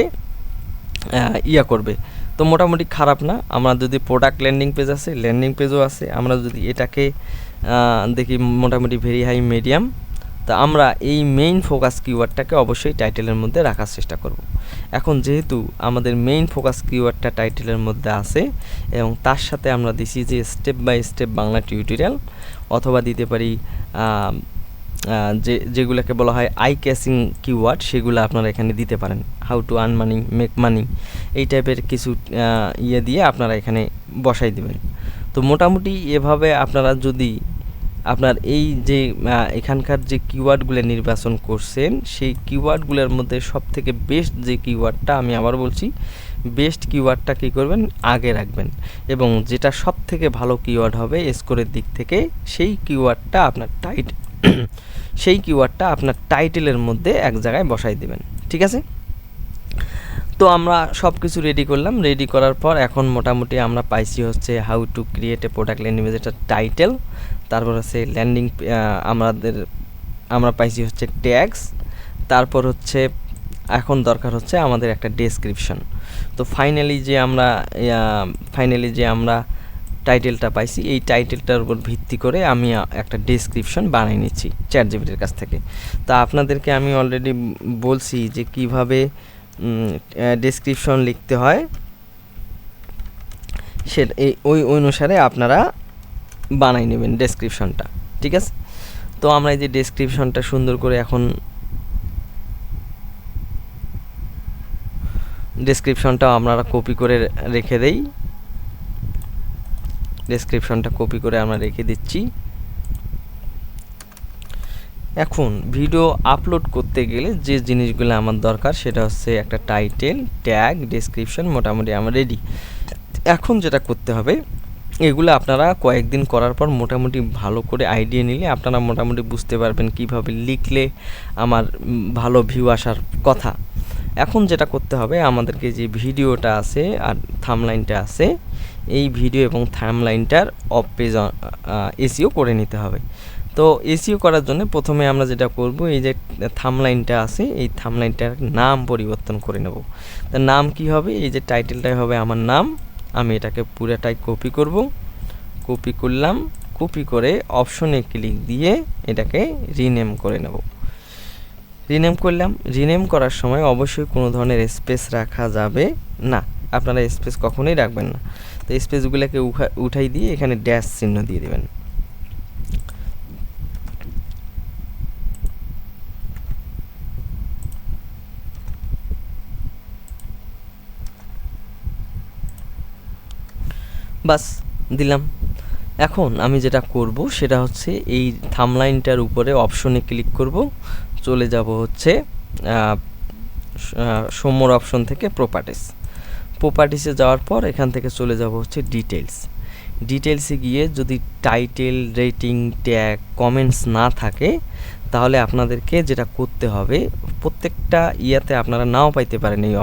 [SPEAKER 1] ইয়া করবে। তো মোটামুটি খারাপ না। আমরা যদি প্রোডাক্ট ল্যান্ডিং পেজ আছে, ল্যান্ডিং পেজও আছে, আমরা যদি এটাকে দেখি মোটামুটি ভেরি হাই মিডিয়াম, তা আমরা এই মেইন ফোকাস কিওয়ার্ডটাকে অবশ্যই টাইটেলের মধ্যে রাখার চেষ্টা করব। এখন যেহেতু আমাদের মেইন ফোকাস কিওয়ার্ডটা টাইটেলের মধ্যে আছে এবং তার সাথে আমরা দিছি যে step by step Bangla tutorial, অথবা দিতে পারি যেগুলোকে বলা হয় আই ক্যাচিং কিওয়ার্ড, সেগুলো আপনারা এখানে দিতে পারেন। How to earn money, make money, এই টাইপের কিছু ইয়ে দিয়ে আপনারা এখানে বসাই দিবেন। তো মোটামুটি এভাবে আপনারা যদি আপনার এই যে এখানকার যে কিওয়ার্ডগুলো নির্বাচন করছেন, সেই কিওয়ার্ডগুলোর মধ্যে সবথেকে বেস্ট যে কিওয়ার্ডটা, আমি আবার বলছি, বেস্ট কিওয়ার্ডটা কী করবেন, আগে রাখবেন, এবং যেটা সবথেকে ভালো কিওয়ার্ড হবে স্কোরের দিক থেকে, সেই কিওয়ার্ডটা আপনার টাইটেলের মধ্যে এক জায়গায় বসাই দিবেন। ঠিক আছে? তো আমরা সব কিছু রেডি করলাম। রেডি করার পর এখন মোটামুটি আমরা পাইছি হচ্ছে how to create a product landing page, এটা টাইটেল। তারপর হচ্ছে ল্যান্ডিং, আমরা পাইছি হচ্ছে ট্যাগস। তারপর হচ্ছে এখন দরকার হচ্ছে আমাদের একটা ডেসক্রিপশন। তো ফাইনালি যে আমরা টাইটেলটা পাইছি, এই টাইটেলটার উপর ভিত্তি করে আমি একটা ডেসক্রিপশন বানিয়ে নিচ্ছি চ্যাটজিপিটির কাছ থেকে। তা আপনাদেরকে আমি অলরেডি বলছি যে কিভাবে ডেসক্রিপশন লিখতে হয়, সেটা ওই অনুসারে আপনারা বানাই নেবেন ডেসক্রিপশনটা। ঠিক আছে? তো আমরা এই যে ডেসক্রিপশনটা সুন্দর করে এখন ডেসক্রিপশনটাও আপনারা কপি করে রেখে দেই। ডেসক্রিপশনটা কপি করে আমরা রেখে দিচ্ছি। এখন ভিডিও আপলোড করতে গেলে যে জিনিসগুলো আমার দরকার, সেটা হচ্ছে একটা টাইটেল, ট্যাগ, ডেসক্রিপশন, মোটামুটি আমার রেডি। এখন যেটা করতে হবে, এগুলো আপনারা কয়েকদিন করার পর মোটামুটি ভালো করে আইডিয়া নিলে আপনারা মোটামুটি বুঝতে পারবেন কিভাবে লিখলে আমার ভালো ভিউ আসার কথা। এখন যেটা করতে হবে, আমাদেরকে যে ভিডিওটা আছে আর থাম্বনেইলটা আছে, এই ভিডিও এবং থাম্বনেইলটার অফ পেজ এসইও করে নিতে হবে। তো এসইও করার জন্য প্রথমে আমরা যেটা করব, এই যে থাম্বনেইলটা আছে এই থাম্বনেইলটার নাম পরিবর্তন করে নেব। তার নাম কি হবে, এই যে টাইটেলটাই হবে আমার নাম। আমি এটাকে পুরোটাই কপি করব, কপি করলাম, কপি করে অপশনে ক্লিক দিয়ে এটাকে রিনেম করে নেব। রিনেম করলাম। রিনেম করার সময় অবশ্যই কোনো ধরনের স্পেস রাখা যাবে না, আপনারা স্পেস কখনোই রাখবেন না। তো স্পেসগুলোকে উঠাই দিয়ে এখানে ড্যাশ চিহ্ন দিয়ে দেবেন। বাস দিলাম। এখন আমি যেটা করব সেটা হচ্ছে এই থাম্বনেইলটার উপরে অপশনে ক্লিক করব, চলে যাব হচ্ছে মোর অপশন থেকে প্রপার্টিসে যাওয়ার পর এখান থেকে চলে যাব হচ্ছে ডিটেলসে গিয়ে যদি টাইটেল, রেটিং, ট্যাগ, কমেন্টস না থাকে তাহলে আপনাদেরকে যেটা করতে হবে, প্রত্যেকটা ইয়াতে আপনারা নাও পাইতে পারেন এই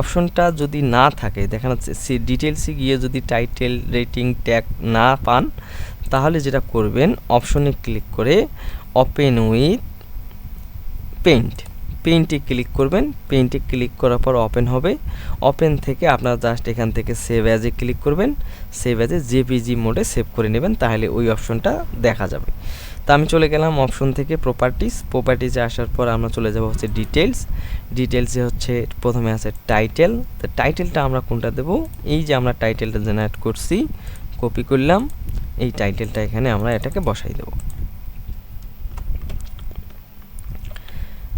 [SPEAKER 1] অপশনটা যদি না থাকে, দেখা যাচ্ছে ডিটেলসে গিয়ে যদি টাইটেল, রেটিং, ট্যাগ না পান তাহলে যেটা করবেন, অপশনে ক্লিক করে ওপেন উইথ পেইন্টে ক্লিক করবেন। পেইন্টে ক্লিক করার পর ওপেন হবে। ওপেন থেকে আপনারা জাস্ট এখান থেকে সেভ অ্যাজে ক্লিক করবেন। সেভ অ্যাজে জেপিজি মোডে সেভ করে নেবেন, তাহলে ওই অপশনটা দেখা যাবে। তা আমি চলে গেলাম অপশন থেকে প্রপার্টিসে আসার পর আমরা চলে যাব হচ্ছে ডিটেলসে হচ্ছে প্রথমে আছে টাইটেল। তো টাইটেলটা আমরা কোনটা দেব, এই যে আমরা টাইটেলটা জেনারেট করছি, কপি করলাম, এই টাইটেলটা এখানে আমরা এটাকে বসাই দেব,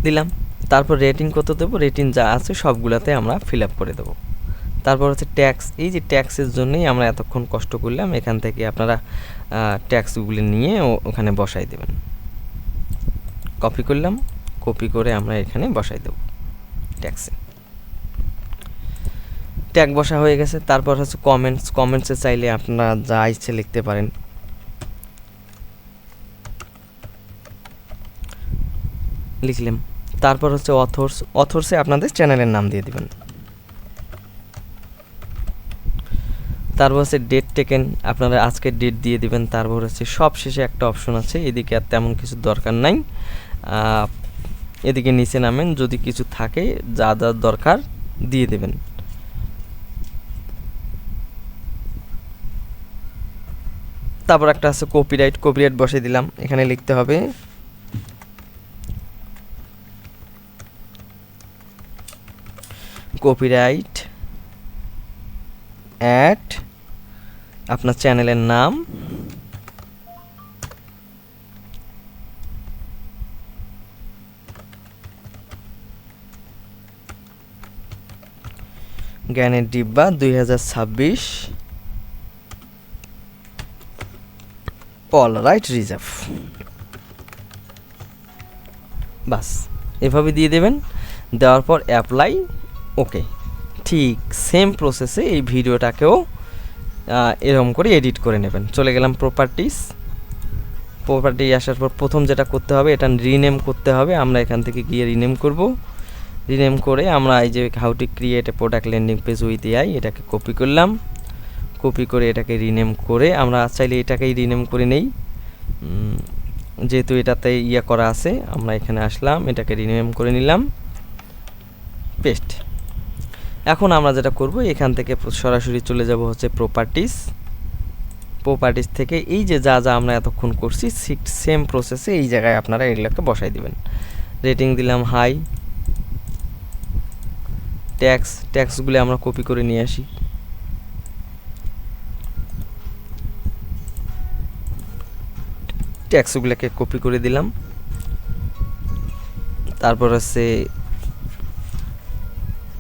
[SPEAKER 1] দিলাম। তারপর রেটিং কত দেবো, রেটিং যা আছে সবগুলাতে আমরা ফিল আপ করে দেবো। তারপর হচ্ছে ট্যাক্স, এই যে ট্যাক্সের জন্যই আমরা এতক্ষণ কষ্ট করলাম, এখান থেকে আপনারা ট্যাক্সগুলি নিয়ে ওখানে বসাই দেবেন। কপি করলাম, কপি করে আমরা এখানে বসাই দেব ট্যাগ বসা হয়ে গেছে। তারপর হচ্ছে কমেন্টসে চাইলে আপনারা যা ইচ্ছে লিখতে পারেন। লিখলাম। তারপর হচ্ছে অথর্সে আপনাদের চ্যানেলের নাম দিয়ে দিবেন। তারপর হচ্ছে ডেট টেকেন, আপনারা আজকের ডেট দিয়ে দিবেন। তারপর হচ্ছে সব শেষে একটা অপশন আছে, এদিকে আর তেমন কিছু দরকার নাই, এদিকে নিচে নামেন, যদি কিছু থাকে যা যা দরকার দিয়ে দেবেন। তারপর একটা আছে কপিরাইট বসিয়ে দিলাম, এখানে লিখতে হবে কপিরাইট অ্যাট আপনার চ্যানেলের নাম, জ্ঞানের ডিব্বা 2026 অল রাইট রিজার্ভ। বাস এভাবে দিয়ে দেবেন। দেওয়ার পর অ্যাপ্লাই, ওকে। ঠিক সেম প্রসেসে এই ভিডিওটাকেও এরকম করে এডিট করে নেবেন। চলে গেলাম প্রপার্টি আসার পর প্রথম যেটা করতে হবে, এটা রিনেম করতে হবে। আমরা এখান থেকে গিয়ে রিনেম করব। রিনেম করে আমরা এই যে how to create a product landing page with AI, এটাকে কপি করলাম। কপি করে এটাকে রিনেম করে আমরা চাইলে এটাকেই রিনেম করে নেই, যেহেতু এটাতে ইয়া করা আছে। আমরা এখানে আসলাম, এটাকে রিনেম করে নিলাম, পেস্ট। এখন আমরা যেটা করব, এখান থেকে সরাসরি চলে যাব হচ্ছে প্রপার্টিস থেকে এই যে যা যা আমরা এতক্ষণ করছি সেম প্রসেসে এই জায়গায় আপনারা এগুলোকে বসাই দিবেন। রেটিং দিলাম হাই। ট্যাক্সগুলো আমরা কপি করে নিয়ে আসি। ট্যাক্সগুলোকে কপি করে দিলাম। তারপর হচ্ছে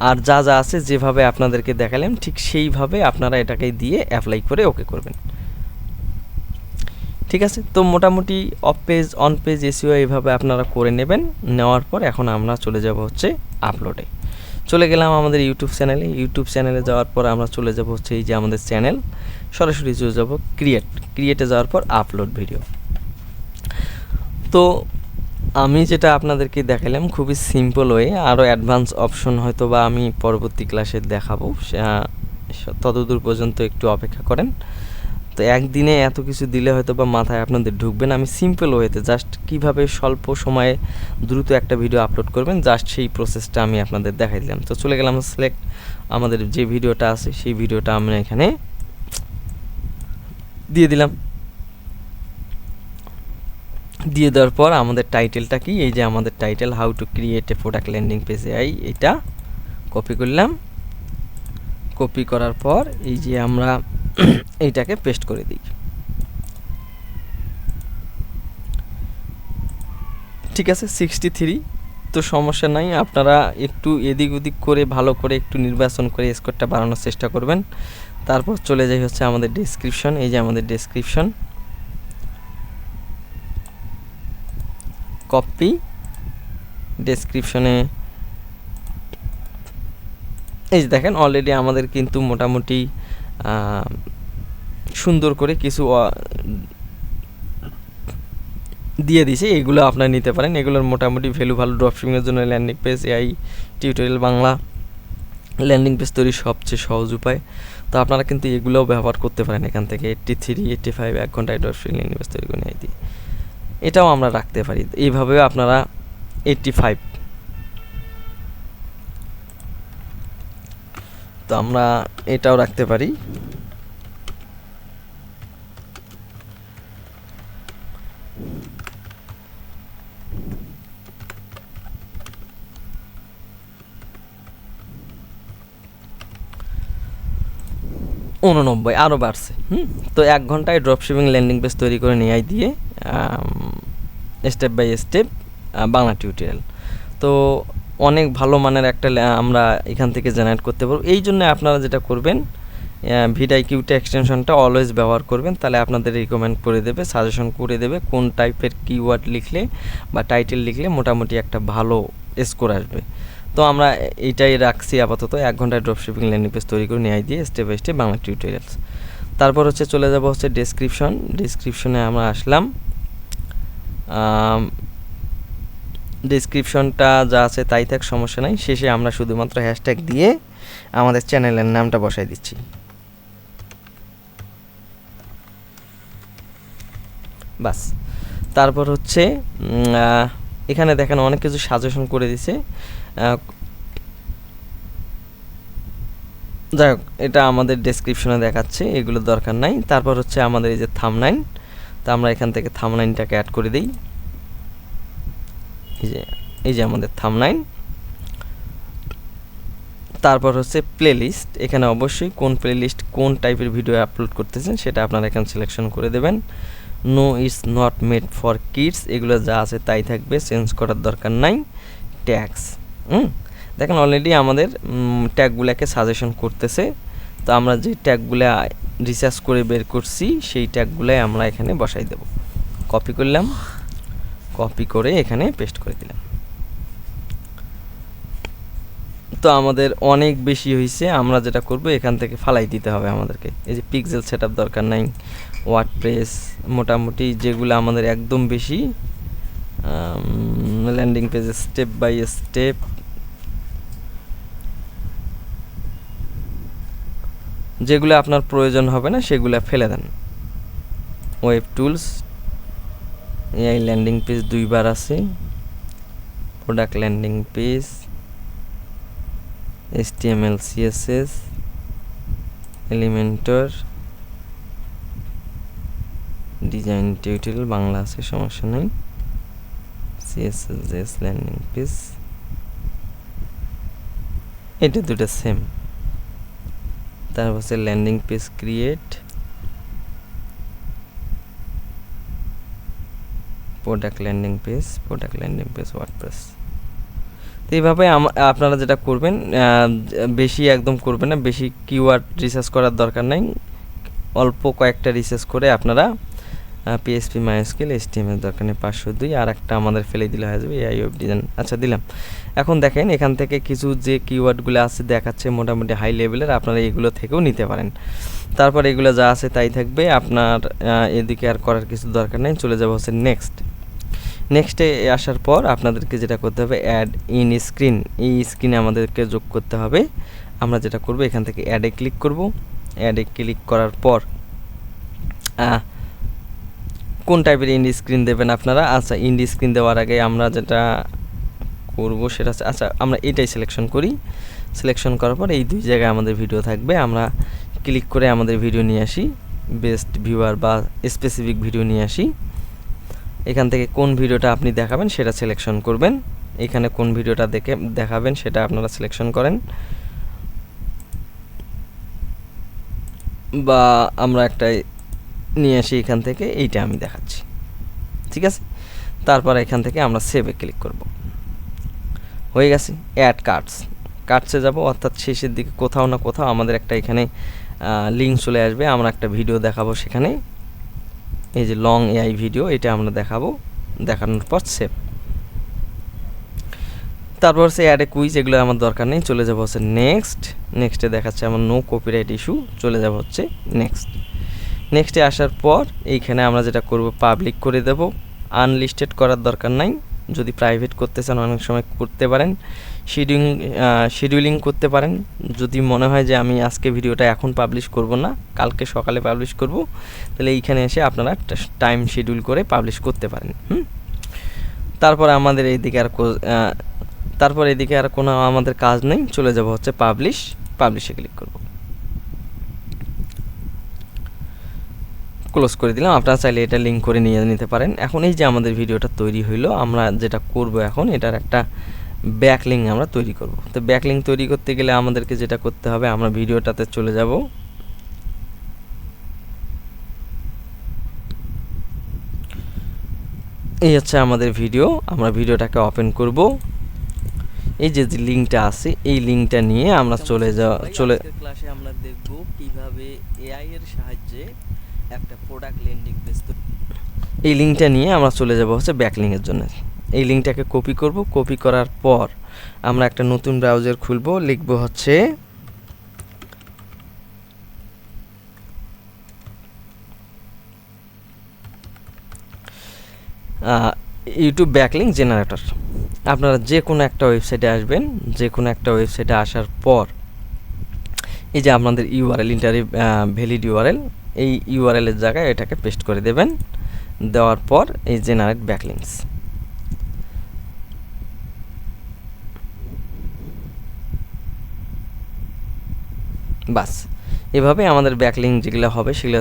[SPEAKER 1] আর যা যা আছে যেভাবে আপনাদেরকে দেখালাম ঠিক সেইভাবে আপনারা এটাকে দিয়ে অ্যাপ্লাই করে ওকে করবেন। ঠিক আছে, তো মোটামুটি of page on page SEO এইভাবে আপনারা করে নেবেন। নেওয়ার পর এখন আমরা চলে যাব হচ্ছে আপলোডে। চলে গেলাম আমাদের ইউটিউব চ্যানেলে যাওয়ার পর আমরা চলে যাব হচ্ছে এই যে আমাদের চ্যানেল, সরাসরি চলে যাব ক্রিয়েটে যাওয়ার পর আপলোড ভিডিও। তো আমি যেটা আপনাদেরকে দেখালাম খুবই সিম্পল ওয়ে, আরও অ্যাডভান্স অপশন হয়তো বা আমি পরবর্তী ক্লাসে দেখাবো, ততদূর পর্যন্ত একটু অপেক্ষা করেন। তো একদিনে এত কিছু দিলে হয়তো বা মাথায় আপনাদের ঢুকবেন। আমি সিম্পল ওয়েতে জাস্ট কিভাবে স্বল্প সময়ে দ্রুত একটা ভিডিও আপলোড করবেন, জাস্ট সেই প্রসেসটা আমি আপনাদের দেখাই দিলাম। তো চলে গেলাম সিলেক্ট, আমাদের যে ভিডিওটা আছে সেই ভিডিওটা আমরা এখানে দিয়ে দিলাম। দিয়ে দেওয়ার পর আমাদের টাইটেলটা কি, এই যে আমাদের title how to create a product landing page AI, এটা কপি করলাম। কপি করার পর এই যে আমরা এইটাকে পেস্ট করে দিই। ঠিক আছে, 63, তো সমস্যা নাই, আপনারা একটু এদিক ওদিক করে ভালো করে একটু নির্বাচন করে স্কোরটা বাড়ানোর চেষ্টা করবেন। তারপর চলে যাই হচ্ছে আমাদের ডেসক্রিপশন, এই যে আমাদের ডেসক্রিপশন, কপি, ডেসক্রিপশনে এই যে দেখেন অলরেডি আমাদের কিন্তু মোটামুটি সুন্দর করে কিছু দিয়ে দিছে, এগুলো আপনারা নিতে পারেন। এগুলোর মোটামুটি ভ্যালু ভালো, ড্রপশিপিংয়ের জন্য landing page AI tutorial Bangla landing page তৈরির সবচেয়ে সহজ উপায়। তো আপনারা কিন্তু এগুলোও ব্যবহার করতে পারেন এখান থেকে। 83, 85 1 ঘন্টায় ড্রপশিপিং ল্যান্ডিং পেজ তৈরি করে নিয়ে দিই, এটাও আমরা রাখতে পারি। এইভাবেও আপনারা 85, তো আমরা এটাও রাখতে পারি। ঊননব্বই, আরও বাড়ছে। তো 1 ঘন্টায় ড্রপশিপিং ল্যান্ডিং পেজ তৈরি করে নিয়ে দিয়ে step by step Bangla tutorial. তো অনেক ভালো মানের একটা আমরা এখান থেকে জেনারেট করতে পারবো। এই জন্য আপনারা যেটা করবেন, ভিডিআইকিউটা এক্সটেনশনটা অলওয়েজ ব্যবহার করবেন, তাহলে আপনাদের রিকমেন্ড করে দেবে, সাজেশন করে দেবে কোন টাইপের কিওয়ার্ড লিখলে বা টাইটেল লিখলে মোটামুটি একটা ভালো স্কোর আসবে। তো আমরা এইটাই রাখছি আপাতত, 1 ঘন্টায় ড্রপশিপিং ল্যান্ডিং পেজ তৈরি করে নিয়ে দিয়ে step by step Bangla tutorials. তারপর হচ্ছে চলে যাব হচ্ছে ডেসক্রিপশনে আমরা আসলাম। ডেসক্রিপশনটা যা আছে তাই থাক, সমস্যা নাই। শেষে আমরা শুধুমাত্র হ্যাশট্যাগ দিয়ে আমাদের চ্যানেলের নামটা বসাই দিচ্ছি। বাস, তারপর হচ্ছে এখানে দেখেন অনেক কিছু সাজেশন করে দিছে। যাই হোক, এটা আমাদের ডেসক্রিপশনে দেখাচ্ছে, এগুলো দরকার নাই। তারপর হচ্ছে আমাদের এই যে থাম্বনেইল, তো আমরা এখান থেকে থাম্বনেইলটাকে অ্যাড করে দিই। এই যে আমাদের থাম্বনেইল। তারপর হচ্ছে প্লেলিস্ট, এখানে অবশ্যই কোন প্লেলিস্ট কোন টাইপের ভিডিও আপলোড করতেছেন সেটা আপনারা এখানে সিলেকশন করে দেবেন। No it's not made for kids, এগুলো যা আছে তাই থাকবে, চেঞ্জ করার দরকার নাই। ট্যাগস, দেখেন অলরেডি আমাদের ট্যাগগুলোকে সাজেশন করতেছে। তো আমরা যে ট্যাগগুলো রিসার্চ করে বের করছি সেই ট্যাগগুলোই আমরা এখানে বসাই দেব। কপি করলাম, কপি করে এখানে পেস্ট করে দিলাম। তো আমাদের অনেক বেশি হয়েছে, আমরা যেটা করব এখান থেকে ফালাই দিতে হবে আমাদেরকে। এই যে পিক্সেল সেটআপ দরকার নাই, ওয়ার্ডপ্রেস, মোটামুটি যেগুলো আমাদের একদম বেশি, landing page step by step, যেগুলো আপনার প্রয়োজন হবে না সেগুলো ফেলে দেন। Web tools, AI landing page 2 বার আছে, product landing page, HTML CSS, Elementor, design tutorial Bangla আছে, সমস্যা নেই। CSS ল্যান্ডিং পেজ, এটা দুটো সেম। তারপর হচ্ছে landing page create, product landing page WordPress. তো এইভাবে আপনারা যেটা করবেন, বেশি একদম করবেন না, বেশি কিওয়ার্ড রিসার্চ করার দরকার নাই, অল্প কয়েকটা রিসার্চ করে আপনারা PHP MySQL HTML দরকার নেই 502 আর একটা আমাদের ফেলে দিলে হয়ে যাবে AI ওয়েব ডিজাইন। আচ্ছা দিলাম। এখন দেখেন এখান থেকে কিছু যে কিওয়ার্ডগুলো আছে দেখাচ্ছে মোটামুটি হাই লেভেলের, আপনারা এগুলো থেকেও নিতে পারেন। তারপর এগুলো যা আছে তাই থাকবে, আপনার এদিকে আর করার কিছু দরকার নেই। চলে যাব হচ্ছে নেক্সটে আসার পর আপনাদেরকে যেটা করতে হবে অ্যাড ইন স্ক্রিন, এই স্ক্রিনে আমাদেরকে যোগ করতে হবে। আমরা যেটা করব এখান থেকে অ্যাডে ক্লিক করব। অ্যাডে ক্লিক করার পর কোন টাইপের ইন্ড স্ক্রিন দেবেন আপনারা? আচ্ছা ইন্ড স্ক্রিন দেওয়ার আগে আমরা যেটা করব সেটা হচ্ছে, আচ্ছা আমরা এটাই সিলেকশন করি। সিলেকশন করার পর এই দুই জায়গায় আমাদের ভিডিও থাকবে, আমরা ক্লিক করে আমাদের ভিডিও নিয়ে আসি, বেস্ট ভিউয়ার বা স্পেসিফিক ভিডিও নিয়ে আসি। এখান থেকে কোন ভিডিওটা আপনি দেখাবেন সেটা সিলেকশন করবেন। এখানে কোন ভিডিওটা দেখাবেন সেটা আপনারা সিলেকশন করেন, বা আমরা একটা নিয়ে আসি এখান থেকে, এইটা আমি দেখাচ্ছি, ঠিক আছে। তারপর এখান থেকে আমরা সেভে ক্লিক করব। হয়ে গেছে। অ্যাড কার্ডসে যাব, অর্থাৎ শেষের দিকে কোথাও না কোথাও আমাদের একটা এখানে লিঙ্ক চলে আসবে, আমরা একটা ভিডিও দেখাবো সেখানে, এই যে লং AI ভিডিও, এটা আমরা দেখাবো। দেখানোর পর সেভ। তারপর হচ্ছে অ্যাড এ কুইজ, এগুলো আমার দরকার নেই। চলে যাব হচ্ছে নেক্সটে দেখাচ্ছে আমার নো কপিরাইট ইস্যু, চলে যাব হচ্ছে নেক্সটে আসার পর এইখানে আমরা যেটা করব পাবলিক করে দেব। আনলিস্টেড করার দরকার নাই, যদি প্রাইভেট করতে চান অনেক সময় করতে পারেন। শিডিউলিং করতে পারেন, যদি মনে হয় যে আমি আজকে ভিডিওটা এখন পাবলিশ করব না, কালকে সকালে পাবলিশ করব, তাহলে এইখানে এসে আপনারা টাইম শিডিউল করে পাবলিশ করতে পারেন। তারপর আমাদের এইদিকে আর কোনো আমাদের কাজ নেই। চলে যাব হচ্ছে পাবলিশে ক্লিক করব। ক্লোজ করে দিলাম। আপনারা চাইলে এটা লিঙ্ক করে নিয়ে নিতে পারেন। এখন এই যে আমাদের ভিডিওটা তৈরি হইলো, আমরা যেটা করব এখন এটার একটা ব্যাকলিঙ্ক আমরা তৈরি করব। তো ব্যাকলিঙ্ক তৈরি করতে গেলে আমাদেরকে যেটা করতে হবে, আমরা ভিডিওটাতে চলে যাব। এই হচ্ছে আমাদের ভিডিও, আমরা ভিডিওটাকে ওপেন করব। এই যে লিঙ্কটা আছে, এই লিঙ্কটা নিয়ে আমরা ক্লাসে আমরা দেখব কিভাবে AI এর সাহায্যে একটা প্রোডাক্ট ল্যান্ডিং পেজ। এই লিঙ্কটা নিয়ে আমরা চলে যাব হচ্ছে ব্যাকলিঙ্কের জন্য। এই লিঙ্কটাকে কপি করব। কপি করার পর আমরা একটা নতুন ব্রাউজার খুলব, লিখব হচ্ছে ইউটিউব ব্যাকলিঙ্ক জেনারেটর। আপনারা যে কোনো একটা ওয়েবসাইটে আসবেন, যে কোনো একটা ওয়েবসাইটে আসার পর এই যে আপনাদের ইউআরএল, ভ্যালিড ইউআরএল, এই ইউআরএলের জায়গায় এটাকে পেস্ট করে দেবেন। দেওয়ার পর এই জেনারেট ব্যাকলিঙ্কস, বাস এভাবে আমাদের ব্যাকলিঙ্ক যেগুলো হবে সেগুলো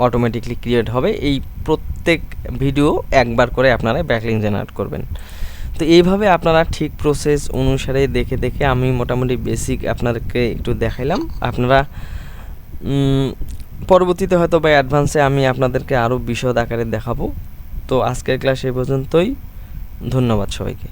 [SPEAKER 1] অটোমেটিকলি ক্রিয়েট হবে। এই প্রত্যেক ভিডিও একবার করে আপনারা ব্যাকলিঙ্ক জেনারেট করবেন। তো এইভাবে আপনারা ঠিক প্রসেস অনুসারে দেখে আমি মোটামুটি বেসিক আপনাদেরকে একটু দেখাইলাম। আপনারা পরবর্তীতে হয়তো বা অ্যাডভান্সে আমি আপনাদেরকে আরও বিশদ আকারে দেখাবো। তো আজকের ক্লাস এই পর্যন্তই। ধন্যবাদ সবাইকে।